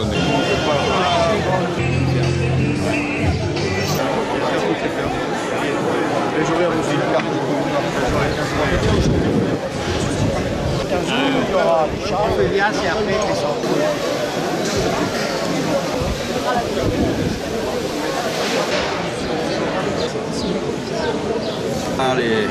attendez. Allez.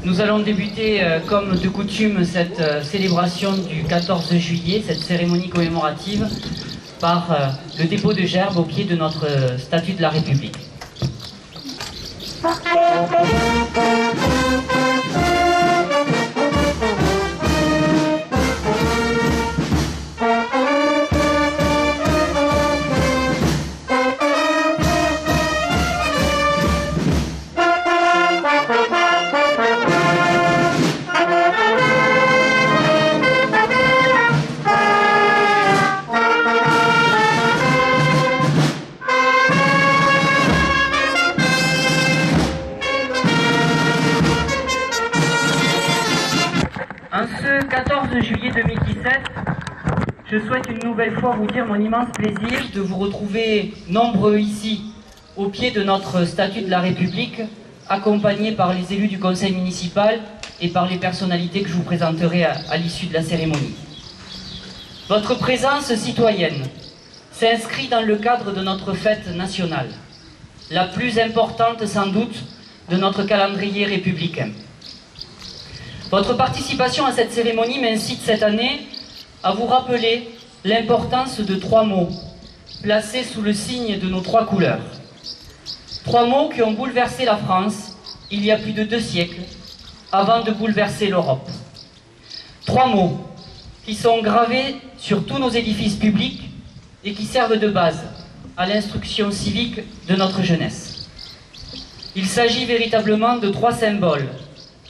Nous allons débuter, comme de coutume, cette célébration du 14 juillet, cette cérémonie commémorative, par le dépôt de gerbes au pied de notre statue de la République. En ce 14 juillet 2017, je souhaite une nouvelle fois vous dire mon immense plaisir de vous retrouver nombreux ici, au pied de notre statue de la République, accompagnés par les élus du conseil municipal et par les personnalités que je vous présenterai à l'issue de la cérémonie. Votre présence citoyenne s'inscrit dans le cadre de notre fête nationale, la plus importante sans doute de notre calendrier républicain. Votre participation à cette cérémonie m'incite cette année à vous rappeler l'importance de 3 mots, placés sous le signe de nos 3 couleurs. 3 mots qui ont bouleversé la France il y a plus de 2 siècles, avant de bouleverser l'Europe. 3 mots qui sont gravés sur tous nos édifices publics et qui servent de base à l'instruction civique de notre jeunesse. Il s'agit véritablement de 3 symboles,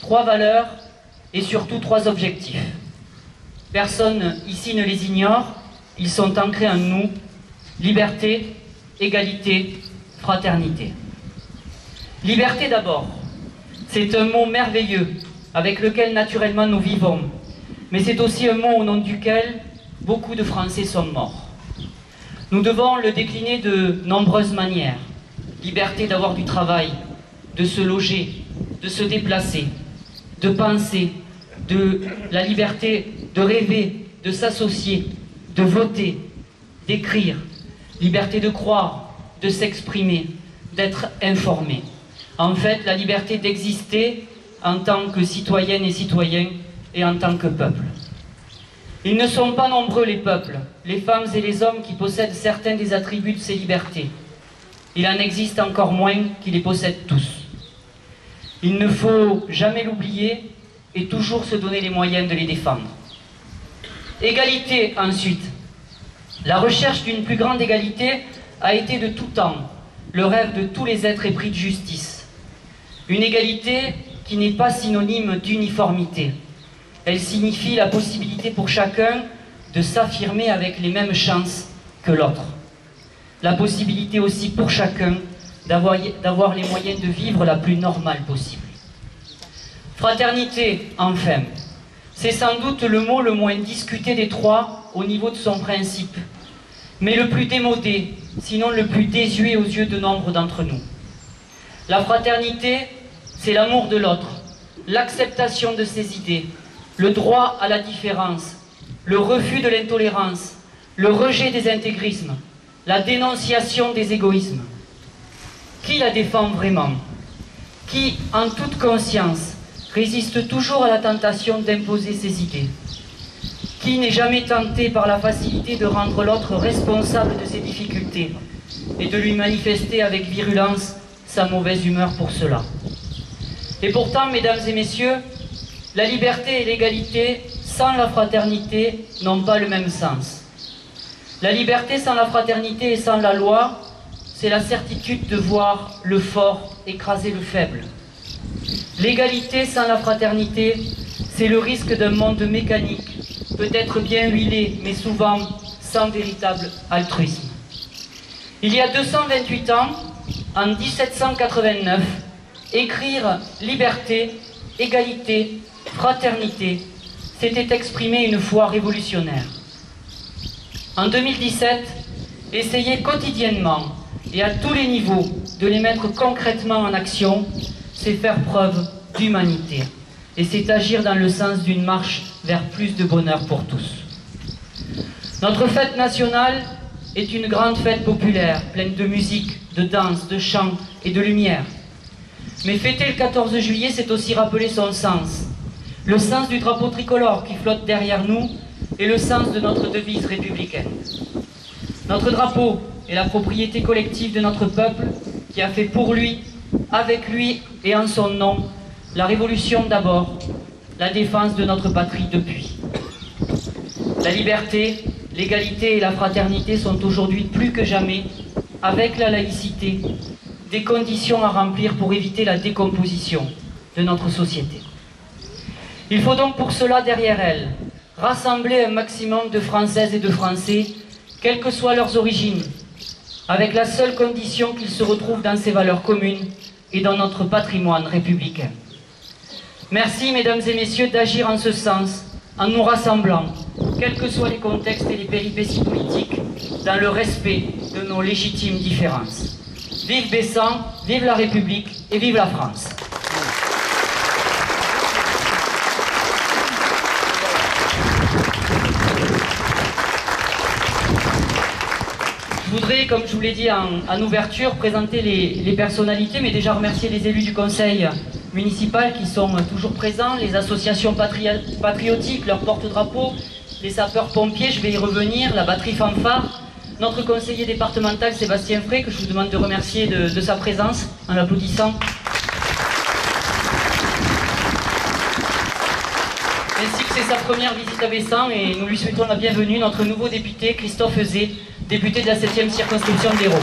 3 valeurs et surtout 3 objectifs. Personne ici ne les ignore, ils sont ancrés en nous: liberté, égalité, fraternité. Liberté d'abord, c'est un mot merveilleux avec lequel naturellement nous vivons, mais c'est aussi un mot au nom duquel beaucoup de Français sont morts. Nous devons le décliner de nombreuses manières. Liberté d'avoir du travail, de se loger, de se déplacer, de penser, de la liberté de rêver, de s'associer, de voter, d'écrire, liberté de croire, de s'exprimer, d'être informé. En fait, la liberté d'exister en tant que citoyenne et citoyen et en tant que peuple. Ils ne sont pas nombreux les peuples, les femmes et les hommes qui possèdent certains des attributs de ces libertés. Il en existe encore moins qui les possèdent tous. Il ne faut jamais l'oublier et toujours se donner les moyens de les défendre. Égalité ensuite. La recherche d'une plus grande égalité a été de tout temps le rêve de tous les êtres épris de justice. Une égalité qui n'est pas synonyme d'uniformité. Elle signifie la possibilité pour chacun de s'affirmer avec les mêmes chances que l'autre. La possibilité aussi pour chacun d'avoir les moyens de vivre la plus normale possible. Fraternité, enfin, c'est sans doute le mot le moins discuté des trois au niveau de son principe, mais le plus démodé, sinon le plus désuet aux yeux de nombre d'entre nous. La fraternité, c'est l'amour de l'autre, l'acceptation de ses idées, le droit à la différence, le refus de l'intolérance, le rejet des intégrismes, la dénonciation des égoïsmes. Qui la défend vraiment? Qui, en toute conscience, résiste toujours à la tentation d'imposer ses idées? Qui n'est jamais tenté par la facilité de rendre l'autre responsable de ses difficultés et de lui manifester avec virulence sa mauvaise humeur pour cela? Et pourtant, mesdames et messieurs, la liberté et l'égalité sans la fraternité n'ont pas le même sens. La liberté sans la fraternité et sans la loi, c'est la certitude de voir le fort écraser le faible. L'égalité sans la fraternité, c'est le risque d'un monde mécanique, peut-être bien huilé, mais souvent sans véritable altruisme. Il y a 228 ans, en 1789, écrire liberté, égalité, fraternité, c'était exprimer une foi révolutionnaire. En 2017, essayer quotidiennement et à tous les niveaux de les mettre concrètement en action, c'est faire preuve d'humanité et c'est agir dans le sens d'une marche vers plus de bonheur pour tous. Notre fête nationale est une grande fête populaire, pleine de musique, de danse, de chants et de lumière. Mais fêter le 14 juillet, c'est aussi rappeler son sens. Le sens du drapeau tricolore qui flotte derrière nous et le sens de notre devise républicaine. Notre drapeau est la propriété collective de notre peuple qui a fait pour lui, avec lui et en son nom, la révolution d'abord, la défense de notre patrie depuis. La liberté, l'égalité et la fraternité sont aujourd'hui plus que jamais, avec la laïcité, des conditions à remplir pour éviter la décomposition de notre société. Il faut donc pour cela, derrière elle, rassembler un maximum de Françaises et de Français, quelles que soient leurs origines, avec la seule condition qu'ils se retrouvent dans ces valeurs communes et dans notre patrimoine républicain. Merci, mesdames et messieurs, d'agir en ce sens, en nous rassemblant, quels que soient les contextes et les péripéties politiques, dans le respect de nos légitimes différences. Vive Bessan, vive la République et vive la France. Je voudrais, comme je vous l'ai dit en ouverture, présenter les personnalités, mais déjà remercier les élus du conseil municipal qui sont toujours présents, les associations patriotiques, leurs porte-drapeaux, les sapeurs-pompiers, je vais y revenir, la batterie fanfare, notre conseiller départemental Sébastien Frey, que je vous demande de remercier de sa présence en l'applaudissant. Ainsi que c'est sa première visite à Bessan et nous lui souhaitons la bienvenue, notre nouveau député Christophe Euzet, député de la 7e circonscription de l'Hérault.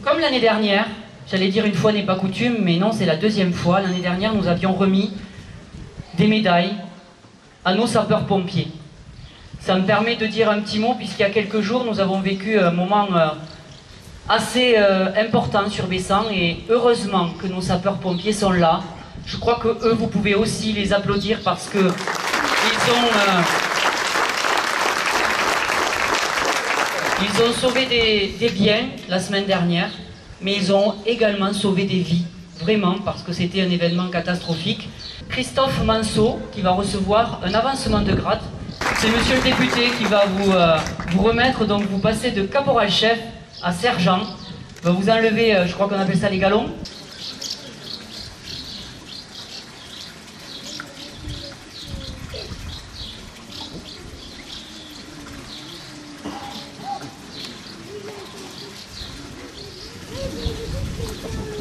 Comme l'année dernière, j'allais dire une fois n'est pas coutume, mais non, c'est la deuxième fois. L'année dernière, nous avions remis des médailles à nos sapeurs-pompiers. Ça me permet de dire un petit mot, puisqu'il y a quelques jours, nous avons vécu un moment assez important sur Bessan, et heureusement que nos sapeurs-pompiers sont là. Je crois que eux, vous pouvez aussi les applaudir parce que ils ont sauvé des biens la semaine dernière, mais ils ont également sauvé des vies, vraiment, parce que c'était un événement catastrophique. Christophe Manceau, qui va recevoir un avancement de grade. C'est monsieur le député qui va vous remettre, donc vous passez de caporal-chef à sergent. Va vous enlever, je crois qu'on appelle ça les galons.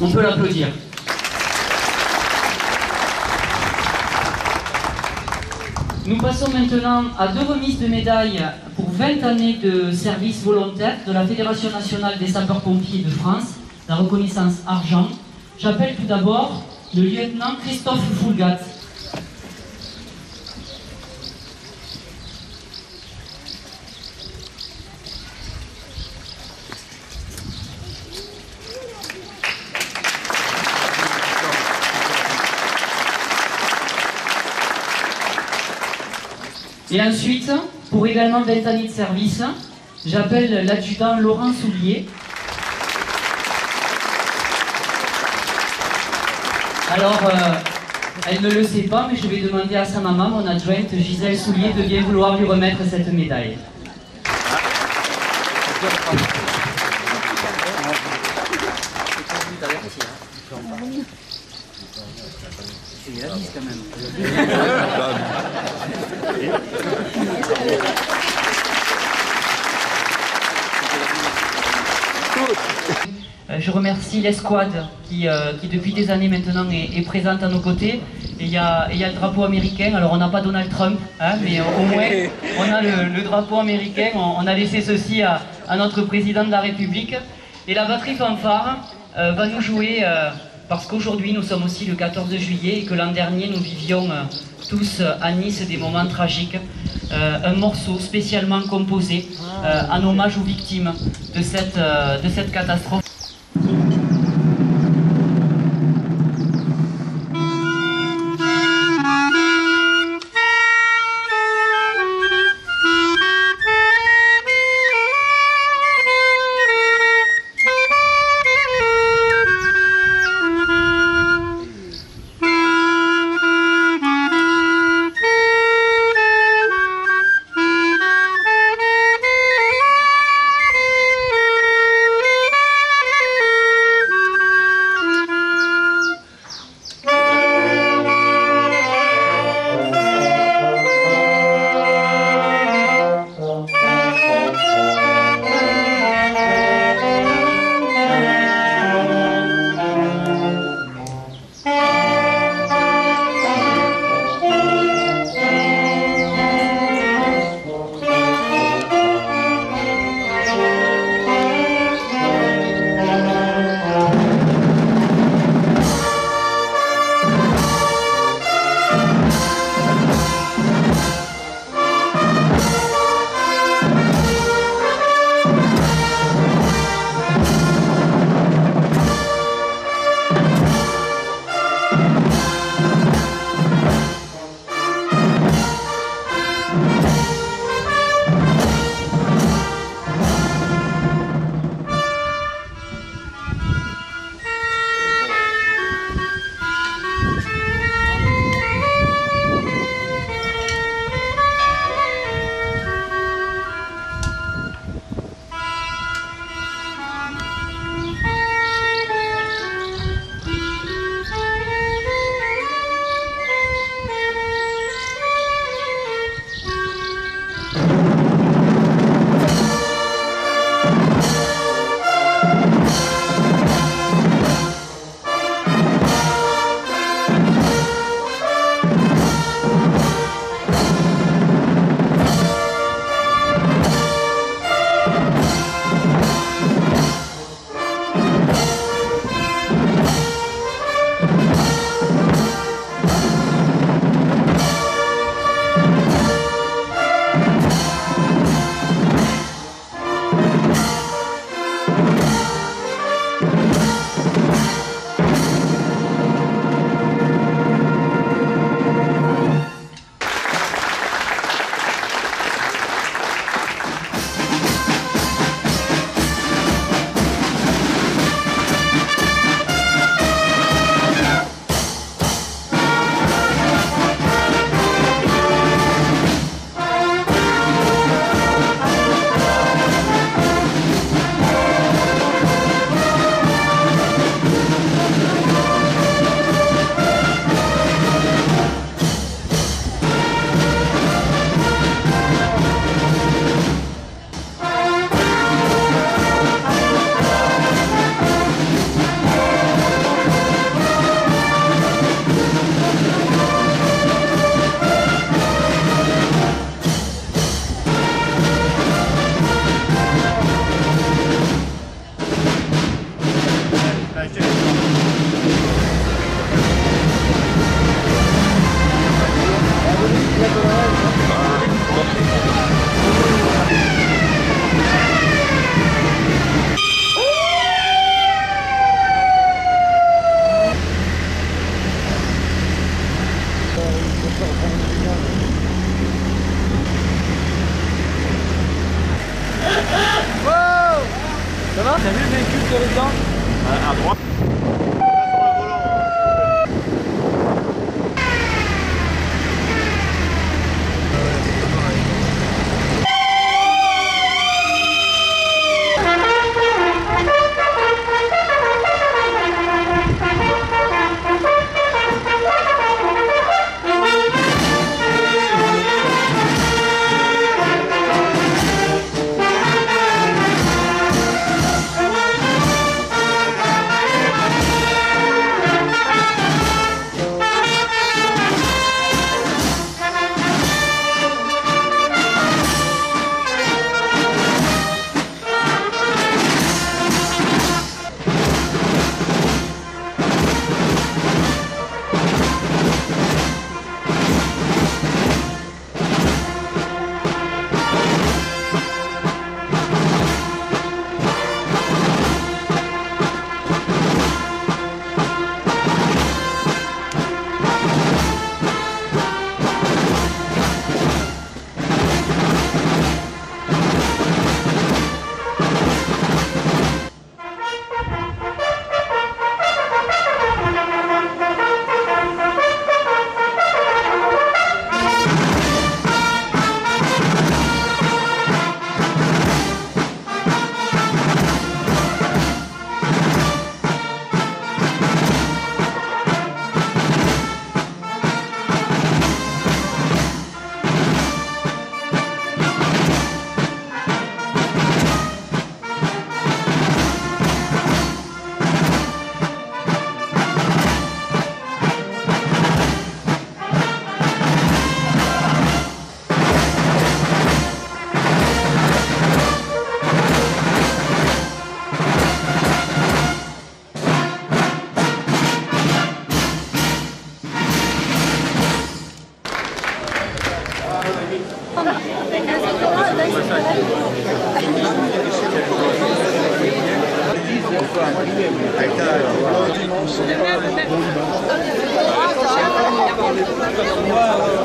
On peut l'applaudir. Nous passons maintenant à 2 remises de médailles pour 20 années de service volontaire de la Fédération nationale des sapeurs-pompiers de France, la reconnaissance argent. J'appelle tout d'abord le lieutenant Christophe Foulgat. Et ensuite, pour également 20 années de service, j'appelle l'adjudant Laurent Soulier. Alors, elle ne le sait pas, mais je vais demander à sa maman, mon adjointe Gisèle Soulier, de bien vouloir lui remettre cette médaille. Je remercie l'escouade qui depuis des années maintenant est présente à nos côtés. Et il y a le drapeau américain. Alors on n'a pas Donald Trump, hein, mais au moins on a le drapeau américain. On a laissé ceci à notre président de la République. Et la batterie fanfare va nous jouer, parce qu'aujourd'hui nous sommes aussi le 14 juillet et que l'an dernier nous vivions tous à Nice des moments tragiques. Un morceau spécialement composé en hommage aux victimes de cette catastrophe.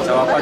Ça va pas.